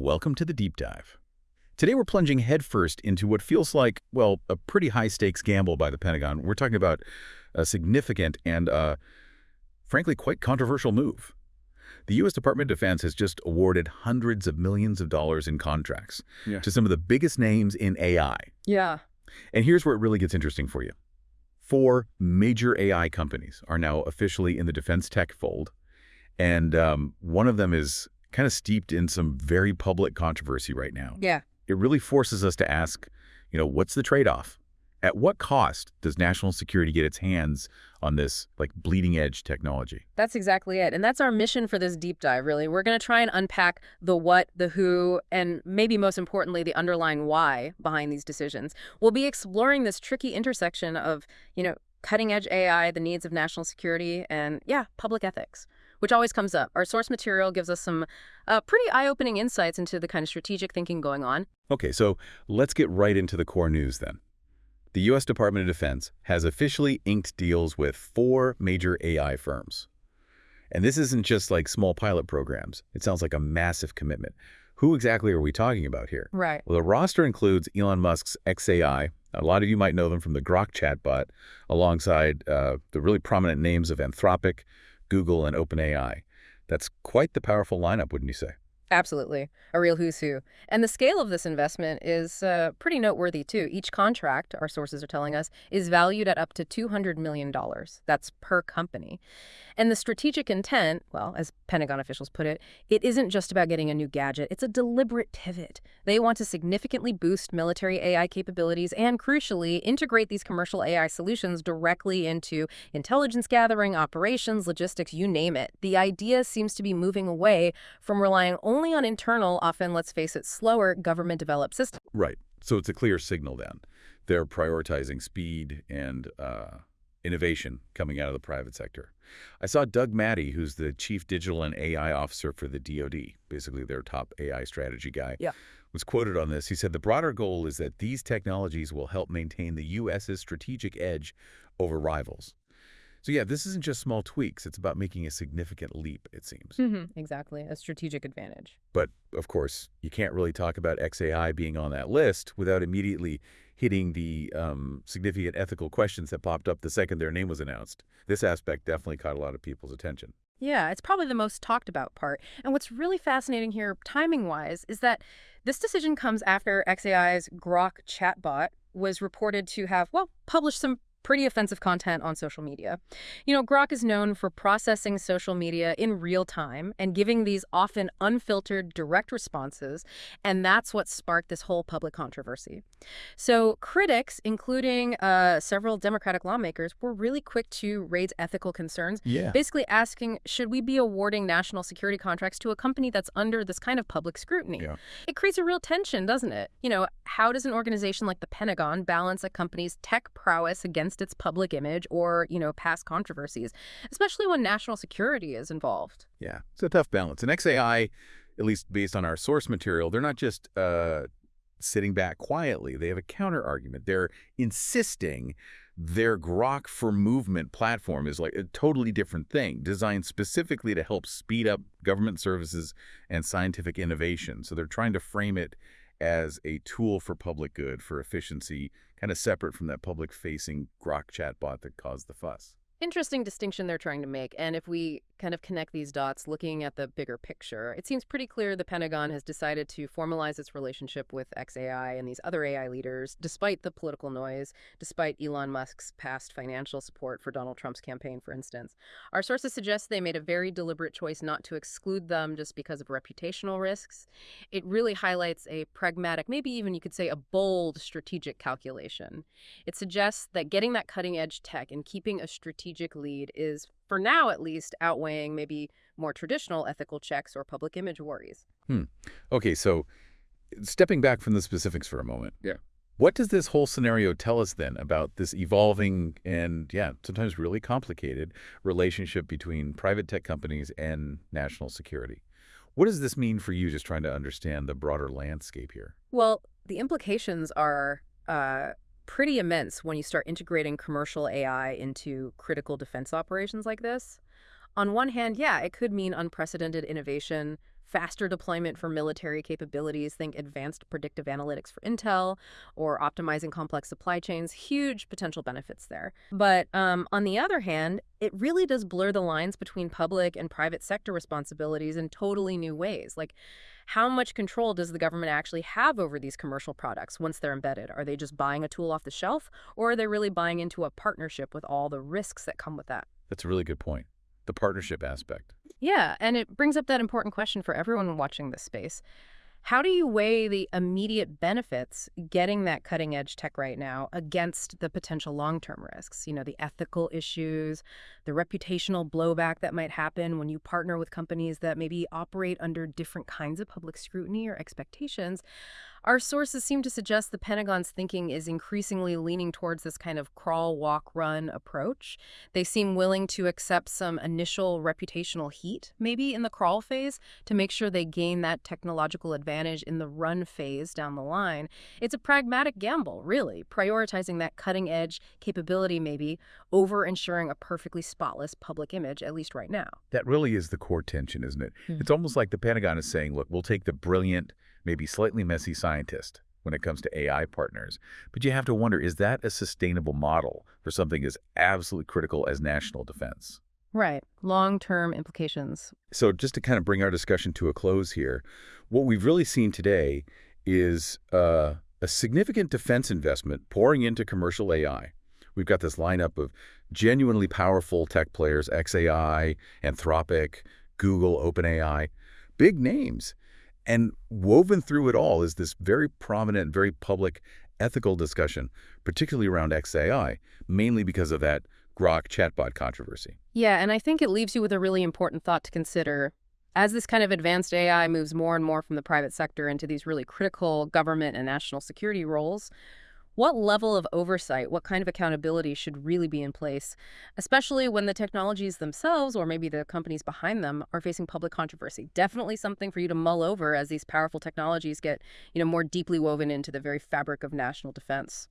welcome to the Deep Dive. Today we're plunging headfirst into what feels like, well, a pretty high-stakes gamble by the Pentagon. We're talking about a significant and, frankly, quite controversial move. The U.S. Department of Defense has just awarded hundreds of millions of dollars in contracts to some of the biggest names in AI. Yeah. And here's where it really gets interesting for you. 4 major AI companies are now officially in the defense tech fold, and one of them is kind of steeped in some very public controversy right now. Yeah. It really forces us to ask, what's the trade-off? At what cost does national security get its hands on this, bleeding edge technology? That's exactly it. And that's our mission for this deep dive, really. We're going to try and unpack the what, the who, and maybe most importantly, the underlying why behind these decisions. We'll be exploring this tricky intersection of, cutting edge AI, the needs of national security, and public ethics, which always comes up. Our source material gives us some pretty eye-opening insights into the kind of strategic thinking going on. Okay, so let's get right into the core news then. The U.S. Department of Defense has officially inked deals with 4 major AI firms. And this isn't just small pilot programs. It sounds like a massive commitment. Who exactly are we talking about here? Right. Well, the roster includes Elon Musk's xAI. A lot of you might know them from the Grock chatbot, alongside the really prominent names of Anthropic, Google, and OpenAI. That's quite the powerful lineup, wouldn't you say? Absolutely. A real who's who. And the scale of this investment is pretty noteworthy, too. Each contract, our sources are telling us, is valued at up to $200 million. That's per company. And the strategic intent, well, as Pentagon officials put it, it isn't just about getting a new gadget. It's a deliberate pivot. They want to significantly boost military AI capabilities and, crucially, integrate these commercial AI solutions directly into intelligence gathering, operations, logistics, you name it. The idea seems to be moving away from relying only on internal, often, let's face it, slower government-developed systems. Right. So it's a clear signal then. They're prioritizing speed and innovation coming out of the private sector. I saw Doug Mattey, who's the Chief Digital and AI Officer for the DoD, basically their top AI strategy guy, was quoted on this. He said, the broader goal is that these technologies will help maintain the U.S.'s strategic edge over rivals. So yeah, this isn't just small tweaks. It's about making a significant leap, it seems. Exactly. A strategic advantage. But, of course, you can't really talk about xAI being on that list without immediately hitting the significant ethical questions that popped up the second their name was announced. This aspect definitely caught a lot of people's attention. Yeah, it's probably the most talked about part. And what's really fascinating here, timing-wise, is that this decision comes after xAI's Grock chatbot was reported to have, published some pretty offensive content on social media. Grok is known for processing social media in real time and giving these often unfiltered, direct responses, and that's what sparked this whole public controversy. So critics, including several Democratic lawmakers, were really quick to raise ethical concerns, basically asking, should we be awarding national security contracts to a company that's under this kind of public scrutiny? It creates a real tension, doesn't it? How does an organization like the Pentagon balance a company's tech prowess against its public image or, past controversies, especially when national security is involved? Yeah, it's a tough balance. And xAI, at least based on our source material, they're not just sitting back quietly. They have a counter argument. They're insisting their Grok for movement platform is a totally different thing, designed specifically to help speed up government services and scientific innovation. So they're trying to frame it as a tool for public good, for efficiency, kind of separate from that public-facing Grok chatbot that caused the fuss. Interesting distinction they're trying to make. And if we kind of connect these dots, looking at the bigger picture, it seems pretty clear the Pentagon has decided to formalize its relationship with xAI and these other AI leaders, despite the political noise, despite Elon Musk's past financial support for Donald Trump's campaign, for instance. Our sources suggest they made a very deliberate choice not to exclude them just because of reputational risks. It really highlights a pragmatic, maybe even you could say a bold strategic calculation. It suggests that getting that cutting-edge tech and keeping a strategic lead is, for now at least, outweighing maybe more traditional ethical checks or public image worries. Okay, so stepping back from the specifics for a moment. What does this whole scenario tell us then about this evolving and, sometimes really complicated relationship between private tech companies and national security? What does this mean for you, just trying to understand the broader landscape here? Well, the implications are pretty immense when you start integrating commercial AI into critical defense operations like this. On one hand, it could mean unprecedented innovation, faster deployment for military capabilities, think advanced predictive analytics for intel, or optimizing complex supply chains, huge potential benefits there. But on the other hand, it really does blur the lines between public and private sector responsibilities in totally new ways. Like, how much control does the government actually have over these commercial products once they're embedded? Are they just buying a tool off the shelf, or are they really buying into a partnership with all the risks that come with that? That's a really good point. The partnership aspect. Yeah, and it brings up that important question for everyone watching this space. How do you weigh the immediate benefits getting that cutting edge tech right now against the potential long-term risks? The ethical issues, the reputational blowback that might happen when you partner with companies that maybe operate under different kinds of public scrutiny or expectations. Our sources seem to suggest the Pentagon's thinking is increasingly leaning towards this kind of crawl, walk, run approach. They seem willing to accept some initial reputational heat, maybe in the crawl phase, to make sure they gain that technological advantage in the run phase down the line. It's a pragmatic gamble, really, prioritizing that cutting edge capability maybe over ensuring a perfectly spotless public image, at least right now. That really is the core tension, isn't it? It's almost like the Pentagon is saying, look, we'll take the brilliant, maybe slightly messy scientist when it comes to AI partners. But you have to wonder, is that a sustainable model for something as absolutely critical as national defense? Right. Long-term implications. So just to kind of bring our discussion to a close here, what we've really seen today is a significant defense investment pouring into commercial AI. We've got this lineup of genuinely powerful tech players, xAI, Anthropic, Google, OpenAI, big names. And woven through it all is this very prominent, very public ethical discussion, particularly around xAI, mainly because of that Grock chatbot controversy. Yeah, and I think it leaves you with a really important thought to consider. As this kind of advanced AI moves more and more from the private sector into these really critical government and national security roles, what level of oversight, what kind of accountability should really be in place, especially when the technologies themselves, or maybe the companies behind them, are facing public controversy? Definitely something for you to mull over as these powerful technologies get, more deeply woven into the very fabric of national defense.